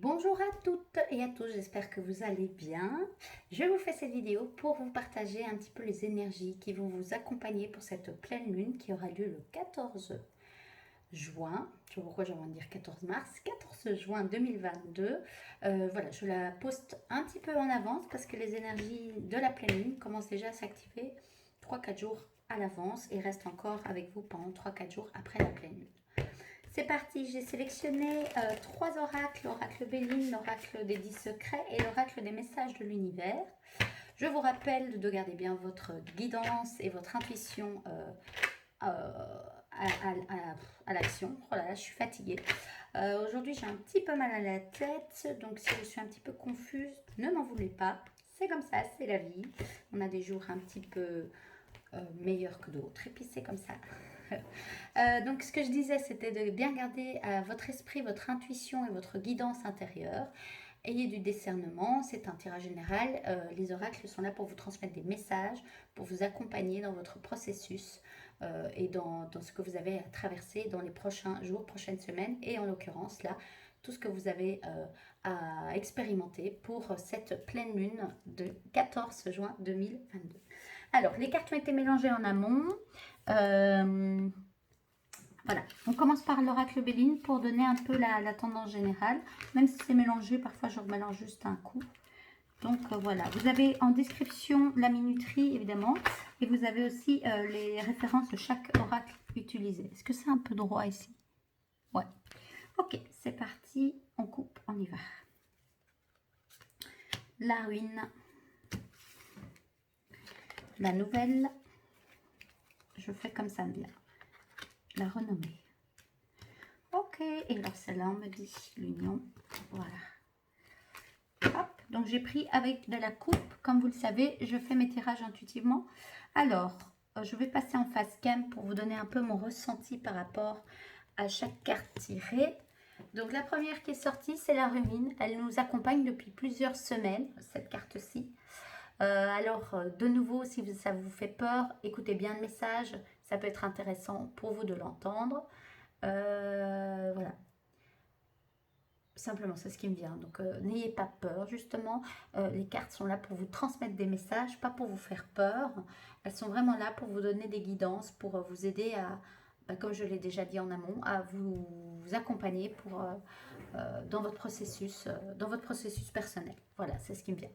Bonjour à toutes et à tous, j'espère que vous allez bien. Je vous fais cette vidéo pour vous partager un petit peu les énergies qui vont vous accompagner pour cette pleine lune qui aura lieu le 14 juin. Je sais pas pourquoi j'ai envie de dire 14 mars, 14 juin 2022. Voilà, je la poste un petit peu en avance parce que les énergies de la pleine lune commencent déjà à s'activer 3-4 jours à l'avance et restent encore avec vous pendant 3-4 jours après la pleine lune. C'est parti, j'ai sélectionné trois oracles, l'oracle Béline, l'oracle des 10 secrets et l'oracle des messages de l'univers. Je vous rappelle de garder bien votre guidance et votre intuition à l'action. Oh là là, je suis fatiguée. Aujourd'hui, j'ai un petit peu mal à la tête, donc si je suis un petit peu confuse, ne m'en voulez pas. C'est comme ça, c'est la vie. On a des jours un petit peu meilleurs que d'autres, et puis c'est comme ça. Donc ce que je disais, c'était de bien garder votre esprit, votre intuition et votre guidance intérieure. Ayez du discernement, c'est un tirage général. Les oracles sont là pour vous transmettre des messages, pour vous accompagner dans votre processus et dans ce que vous avez à traverser dans les prochains jours, prochaines semaines, et en l'occurrence là, tout ce que vous avez à expérimenter pour cette pleine lune de 14 juin 2022. Alors, les cartes ont été mélangées en amont. Euh, voilà, on commence par l'oracle Béline pour donner un peu la tendance générale. Même si c'est mélangé, parfois je remélange juste un coup. Donc voilà, vous avez en description la minuterie évidemment. Et vous avez aussi les références de chaque oracle utilisé. Est-ce que c'est un peu droit ici? Ouais. Ok, c'est parti, on coupe, on y va. La ruine. La nouvelle. Je fais comme ça bien. La renommée. Ok, et alors celle-là, on me dit l'union. Voilà. Hop, donc j'ai pris avec de la coupe. Comme vous le savez, je fais mes tirages intuitivement. Alors, je vais passer en face cam pour vous donner un peu mon ressenti par rapport à chaque carte tirée. Donc la première qui est sortie, c'est la rumine. Elle nous accompagne depuis plusieurs semaines, cette carte-ci. Alors, de nouveau, si ça vous fait peur, écoutez bien le message. Ça peut être intéressant pour vous de l'entendre. Voilà. Simplement, c'est ce qui me vient. Donc, n'ayez pas peur, justement. Les cartes sont là pour vous transmettre des messages, pas pour vous faire peur. Elles sont vraiment là pour vous donner des guidances, pour vous aider à, comme je l'ai déjà dit en amont, à vous accompagner dans votre processus personnel. Voilà, c'est ce qui me vient.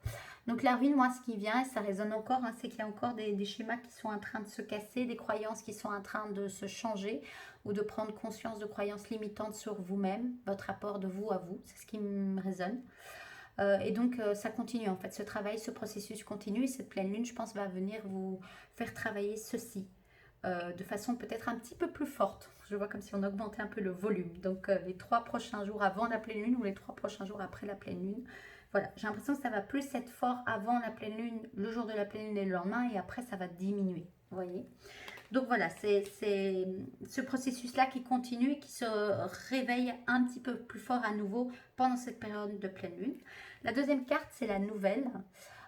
Donc la ruine, moi, ce qui vient, et ça résonne encore, hein, c'est qu'il y a encore des schémas qui sont en train de se casser, des croyances qui sont en train de se changer, ou de prendre conscience de croyances limitantes sur vous-même, votre rapport de vous à vous, c'est ce qui me résonne. Et donc ça continue en fait, ce travail, ce processus continue, et cette pleine lune, je pense, va venir vous faire travailler ceci de façon peut-être un petit peu plus forte. Je vois comme si on augmentait un peu le volume. Donc les 3 prochains jours avant la pleine lune ou les 3 prochains jours après la pleine lune. Voilà, j'ai l'impression que ça va plus être fort avant la pleine lune, le jour de la pleine lune et le lendemain, et après ça va diminuer. Vous voyez? Donc voilà, c'est ce processus-là qui continue et qui se réveille un petit peu plus fort à nouveau pendant cette période de pleine lune. La deuxième carte, c'est la nouvelle.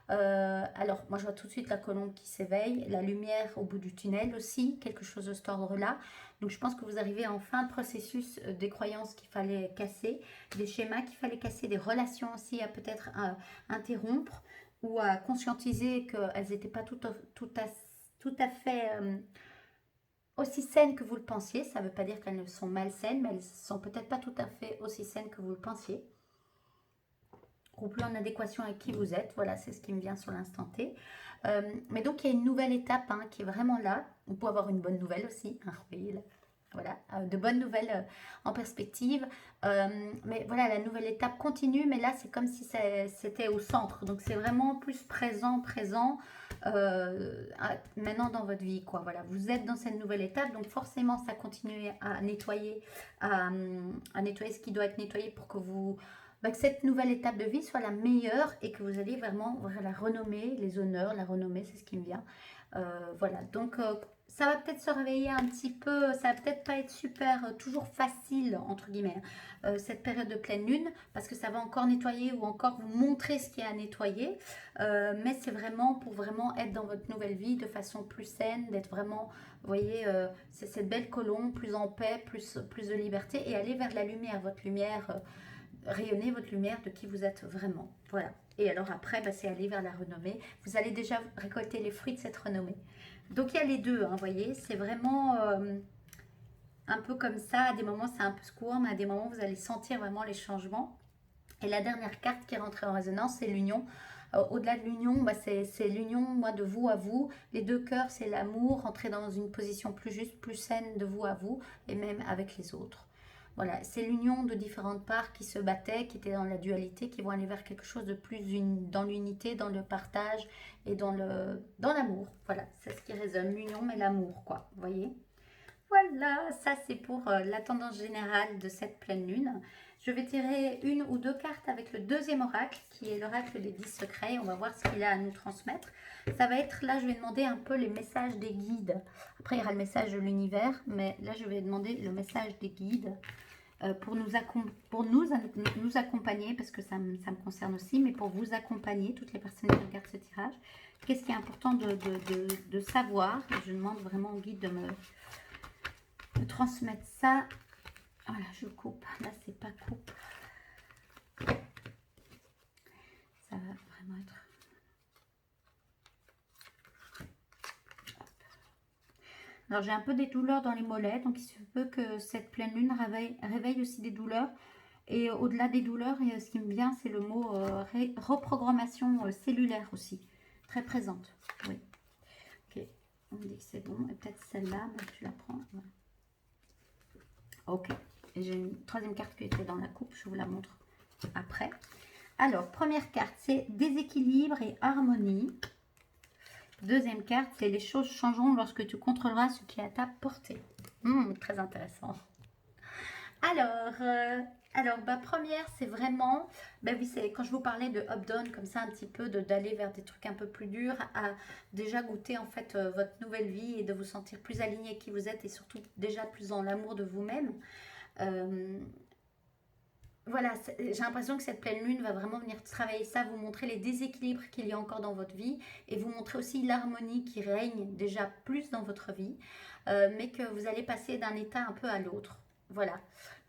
Alors, moi, je vois tout de suite la colombe qui s'éveille, la lumière au bout du tunnel aussi, quelque chose de cet ordre-là. Donc, je pense que vous arrivez en fin de processus des croyances qu'il fallait casser, des schémas qu'il fallait casser, des relations aussi à peut-être interrompre ou à conscientiser qu'elles n'étaient pas tout à fait aussi saines que vous le pensiez. Ça ne veut pas dire qu'elles ne sont malsaines, mais elles ne sont peut-être pas tout à fait aussi saines que vous le pensiez. Ou plus en adéquation avec qui vous êtes. Voilà, c'est ce qui me vient sur l'instant T. Mais donc, il y a une nouvelle étape qui est vraiment là. Vous pouvez avoir une bonne nouvelle aussi. Hein, oui, là. Voilà, de bonnes nouvelles en perspective. Mais voilà, la nouvelle étape continue, mais là, c'est comme si c'était au centre. Donc, c'est vraiment plus présent maintenant dans votre vie, quoi. Voilà, vous êtes dans cette nouvelle étape, donc forcément, ça continue à nettoyer, à nettoyer ce qui doit être nettoyé pour que que cette nouvelle étape de vie soit la meilleure et que vous allez vraiment la renommée, les honneurs, la renommée, c'est ce qui me vient. Voilà, donc ça va peut-être se réveiller un petit peu, ça va peut-être pas être super, toujours facile, entre guillemets, cette période de pleine lune, parce que ça va encore nettoyer ou encore vous montrer ce qu'il y a à nettoyer, mais c'est vraiment pour vraiment être dans votre nouvelle vie de façon plus saine, d'être vraiment, vous voyez, c'est cette belle colombe, plus en paix, plus de liberté, et aller vers la lumière, votre lumière rayonner votre lumière de qui vous êtes vraiment. Voilà. Et alors après, bah, c'est aller vers la renommée. Vous allez déjà récolter les fruits de cette renommée. Donc il y a les deux, vous voyez, c'est vraiment un peu comme ça. À des moments, c'est un peu secouant, mais à des moments, vous allez sentir vraiment les changements. Et la dernière carte qui est rentrée en résonance, c'est l'union. Au-delà de l'union, bah, c'est l'union, moi, de vous à vous. Les deux cœurs, c'est l'amour, rentrer dans une position plus juste, plus saine de vous à vous, et même avec les autres. Voilà, c'est l'union de différentes parts qui se battaient, qui étaient dans la dualité, qui vont aller vers quelque chose de plus dans l'unité, dans le partage et dans l'amour. Voilà, c'est ce qui résonne, l'union, mais l'amour, quoi, vous voyez. Voilà, ça c'est pour la tendance générale de cette pleine lune. Je vais tirer une ou deux cartes avec le deuxième oracle, qui est l'oracle des 10 secrets. On va voir ce qu'il a à nous transmettre. Ça va être, là je vais demander un peu les messages des guides. Après il y aura le message de l'univers, mais là je vais demander le message des guides pour nous accompagner, parce que ça me concerne aussi, mais pour vous accompagner, toutes les personnes qui regardent ce tirage. Qu'est-ce qui est important de savoir? Je demande vraiment au guide de me transmettre ça. Voilà, je coupe. Là, c'est pas coupe. Ça va vraiment être... Hop. Alors, j'ai un peu des douleurs dans les mollets. Donc, il se peut que cette pleine lune réveille aussi des douleurs. Et au-delà des douleurs, et ce qui me vient, c'est le mot reprogrammation cellulaire aussi. Très présente. Oui. Ok. On me dit que c'est bon. Et peut-être celle-là, tu la prends. Voilà. Ok. J'ai une troisième carte qui était dans la coupe, je vous la montre après. Alors, première carte, c'est déséquilibre et harmonie. Deuxième carte, c'est les choses changeront lorsque tu contrôleras ce qui est à ta portée. Très intéressant. Alors bah, première, c'est vraiment, bah oui, c'est quand je vous parlais de up-down, comme ça un petit peu, d'aller vers des trucs un peu plus durs, à déjà goûter en fait votre nouvelle vie et de vous sentir plus aligné avec qui vous êtes et surtout déjà plus dans l'amour de vous-même. Voilà, j'ai l'impression que cette pleine lune va vraiment venir travailler ça, vous montrer les déséquilibres qu'il y a encore dans votre vie et vous montrer aussi l'harmonie qui règne déjà plus dans votre vie, mais que vous allez passer d'un état un peu à l'autre. Voilà,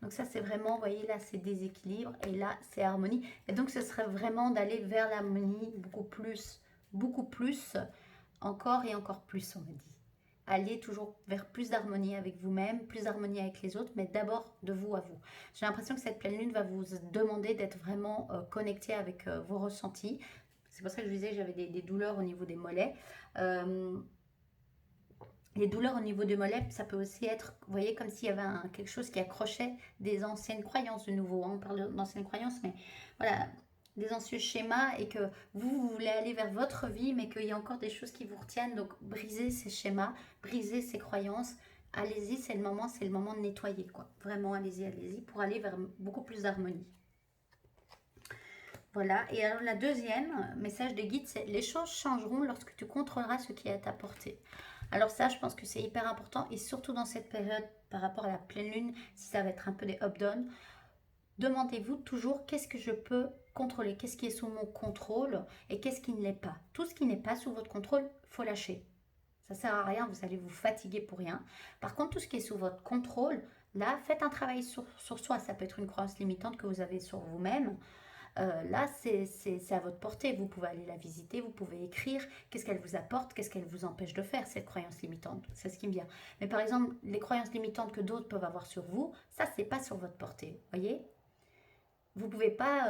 donc ça c'est vraiment, vous voyez là c'est déséquilibre et là c'est harmonie. Et donc ce serait vraiment d'aller vers l'harmonie beaucoup plus, encore et encore plus on me dit. Allez toujours vers plus d'harmonie avec vous-même, plus d'harmonie avec les autres, mais d'abord de vous à vous. J'ai l'impression que cette pleine lune va vous demander d'être vraiment connecté avec vos ressentis. C'est pour ça que je vous disais que j'avais des douleurs au niveau des mollets. Les douleurs au niveau des mollets, ça peut aussi être, vous voyez, comme s'il y avait quelque chose qui accrochait des anciennes croyances de nouveau. On parle d'anciennes croyances, mais voilà, des anciens schémas et que vous voulez aller vers votre vie, mais qu'il y a encore des choses qui vous retiennent. Donc, brisez ces schémas, brisez ces croyances. Allez-y, c'est le moment de nettoyer, quoi. Vraiment, allez-y, pour aller vers beaucoup plus d'harmonie. Voilà, et alors la deuxième message des guides, c'est les choses changeront lorsque tu contrôleras ce qui est à ta portée. Alors ça, je pense que c'est hyper important, et surtout dans cette période, par rapport à la pleine lune, si ça va être un peu des up-down, demandez-vous toujours qu'est-ce que je peux contrôler, qu'est-ce qui est sous mon contrôle et qu'est-ce qui ne l'est pas. Tout ce qui n'est pas sous votre contrôle, il faut lâcher. Ça ne sert à rien, vous allez vous fatiguer pour rien. Par contre, tout ce qui est sous votre contrôle, là, faites un travail sur soi. Ça peut être une croyance limitante que vous avez sur vous-même. Là, c'est à votre portée. Vous pouvez aller la visiter, vous pouvez écrire qu'est-ce qu'elle vous apporte, qu'est-ce qu'elle vous empêche de faire, cette croyance limitante. C'est ce qui me vient. Mais par exemple, les croyances limitantes que d'autres peuvent avoir sur vous, ça, c'est pas sur votre portée. Voyez ? Vous ne pouvez pas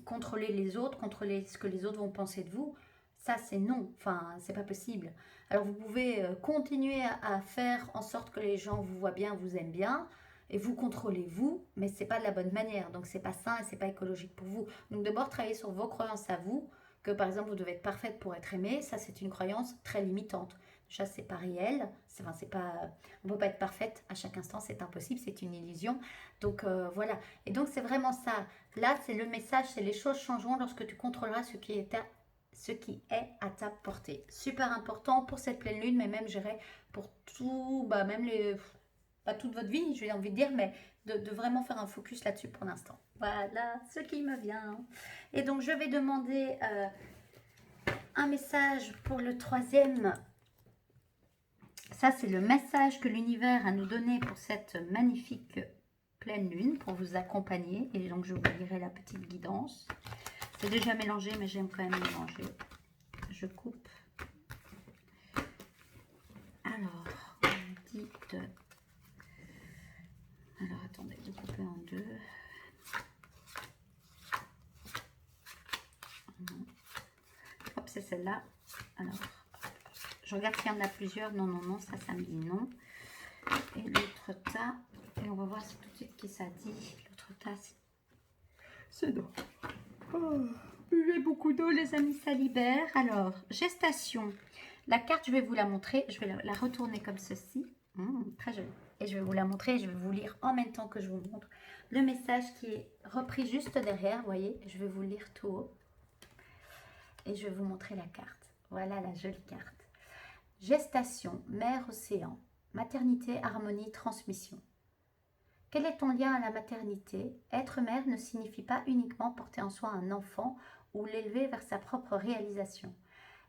contrôler les autres, contrôler ce que les autres vont penser de vous. Ça, c'est non. Enfin, c'est pas possible. Alors, vous pouvez continuer à faire en sorte que les gens vous voient bien, vous aiment bien, et vous contrôlez vous, mais c'est pas de la bonne manière. Donc, c'est pas sain et c'est pas écologique pour vous. Donc, d'abord, travailler sur vos croyances à vous, que par exemple, vous devez être parfaite pour être aimée. Ça, c'est une croyance très limitante. Déjà, c'est pas réel. On ne peut pas être parfaite à chaque instant, c'est impossible, c'est une illusion. Donc voilà. Et donc c'est vraiment ça. Là, c'est le message, c'est les choses changeront lorsque tu contrôleras ce qui est à ta portée. Super important pour cette pleine lune, mais même, je dirais, pour tout, même pas toute votre vie, j'ai envie de dire, mais de vraiment faire un focus là-dessus pour l'instant. Voilà ce qui me vient. Et donc, je vais demander un message pour le troisième. Ça, c'est le message que l'univers a nous donné pour cette magnifique pleine lune pour vous accompagner. Et donc, je vous lirai la petite guidance. C'est déjà mélangé, mais j'aime quand même mélanger. Je coupe. Alors, on dit de... Alors, attendez, je coupe en deux. Hop, c'est celle-là. Alors, je regarde s'il y en a plusieurs. Non, non, non, ça me dit non. Et l'autre tas, et on va voir tout de suite qui ça dit. L'autre tas, c'est d'eau. Oh, buvez beaucoup d'eau, les amis, ça libère. Alors, gestation. La carte, je vais vous la montrer. Je vais la retourner comme ceci. Très jolie. Et je vais vous la montrer. Et je vais vous lire en même temps que je vous montre le message qui est repris juste derrière. Vous voyez, je vais vous lire tout haut. Et je vais vous montrer la carte. Voilà la jolie carte. Gestation, mer, océan. Maternité, harmonie, transmission. Quel est ton lien à la maternité? Être mère ne signifie pas uniquement porter en soi un enfant ou l'élever vers sa propre réalisation.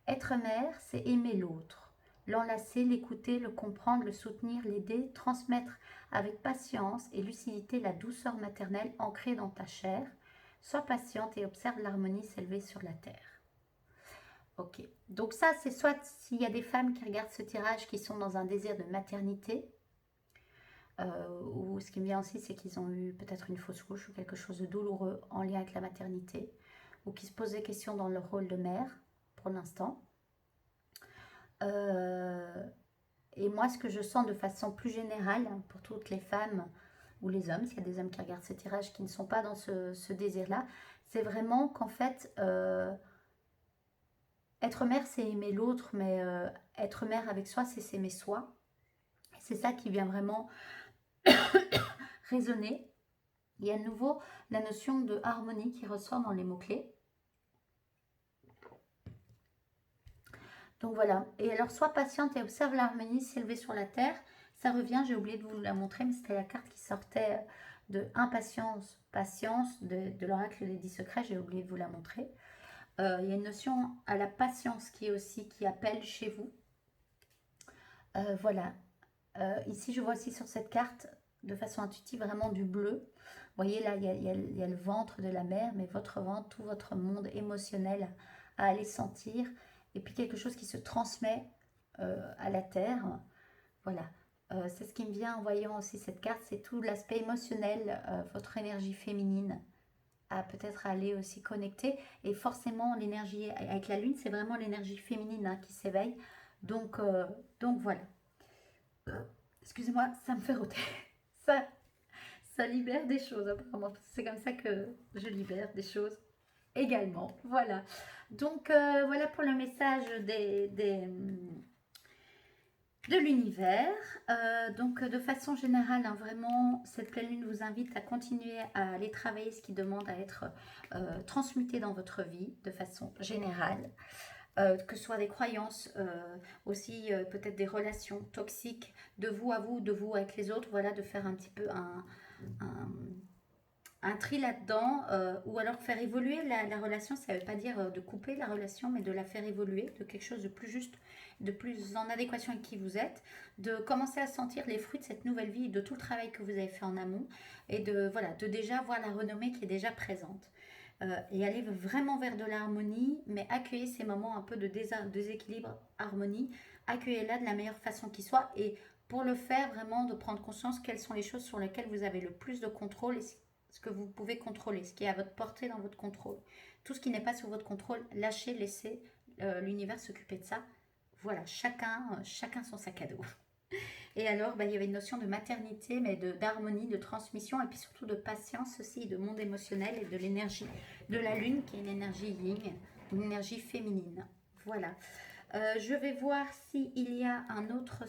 Être mère, c'est aimer l'autre, l'enlacer, l'écouter, le comprendre, le soutenir, l'aider, transmettre avec patience et lucidité la douceur maternelle ancrée dans ta chair. Sois patiente et observe l'harmonie s'élever sur la terre. Ok, donc ça c'est soit s'il y a des femmes qui regardent ce tirage qui sont dans un désir de maternité, ou ce qui me vient aussi c'est qu'ils ont eu peut-être une fausse couche ou quelque chose de douloureux en lien avec la maternité, ou qui se posent des questions dans leur rôle de mère pour l'instant. Et moi ce que je sens de façon plus générale pour toutes les femmes ou les hommes, s'il y a des hommes qui regardent ce tirage qui ne sont pas dans ce désir-là, c'est vraiment qu'en fait... être mère, c'est aimer l'autre, mais être mère avec soi, c'est s'aimer soi. C'est ça qui vient vraiment résonner. Il y a à nouveau la notion de harmonie qui ressort dans les mots-clés. Donc voilà. Et alors, sois patiente et observe l'harmonie s'élever sur la terre. Ça revient, j'ai oublié de vous la montrer, mais c'était la carte qui sortait de impatience, patience, de l'oracle des 10 secrets. J'ai oublié de vous la montrer. Il y a une notion à la patience qui est aussi, qui appelle chez vous. Voilà. Ici, je vois aussi sur cette carte, de façon intuitive, vraiment du bleu. Vous voyez, là, il y a le ventre de la mer, mais votre ventre, tout votre monde émotionnel à aller sentir. Et puis quelque chose qui se transmet à la terre. Voilà. C'est ce qui me vient en voyant aussi cette carte, c'est tout l'aspect émotionnel, votre énergie féminine à peut-être aller aussi connecter. Et forcément, l'énergie avec la lune, c'est vraiment l'énergie féminine hein, qui s'éveille. Donc voilà. Excusez-moi, ça me fait rôter. Ça libère des choses apparemment. C'est comme ça que je libère des choses également. Voilà. Donc voilà pour le message de l'univers. Donc de façon générale, hein, vraiment, cette pleine lune vous invite à continuer à aller travailler ce qui demande à être transmuté dans votre vie de façon générale. Que ce soit des croyances, aussi peut-être des relations toxiques de vous à vous, de vous avec les autres, voilà, de faire un petit peu un tri là-dedans, ou alors faire évoluer la relation. Ça ne veut pas dire de couper la relation, mais de la faire évoluer, de quelque chose de plus juste, de plus en adéquation avec qui vous êtes, de commencer à sentir les fruits de cette nouvelle vie, de tout le travail que vous avez fait en amont, et de déjà voir la renommée qui est déjà présente. Et aller vraiment vers de l'harmonie, mais accueillir ces moments un peu de déséquilibre, harmonie, accueillez-la de la meilleure façon qui soit, et pour le faire, vraiment de prendre conscience quelles sont les choses sur lesquelles vous avez le plus de contrôle, et ce que vous pouvez contrôler, ce qui est à votre portée dans votre contrôle. Tout ce qui n'est pas sous votre contrôle, lâchez, laissez l'univers s'occuper de ça. Voilà, chacun son sac à dos. Et alors, il y avait une notion de maternité, mais d'harmonie, de transmission, et puis surtout de patience aussi, de monde émotionnel et de l'énergie de la lune, qui est une énergie yin, une énergie féminine. Voilà. Je vais voir s'il y a un autre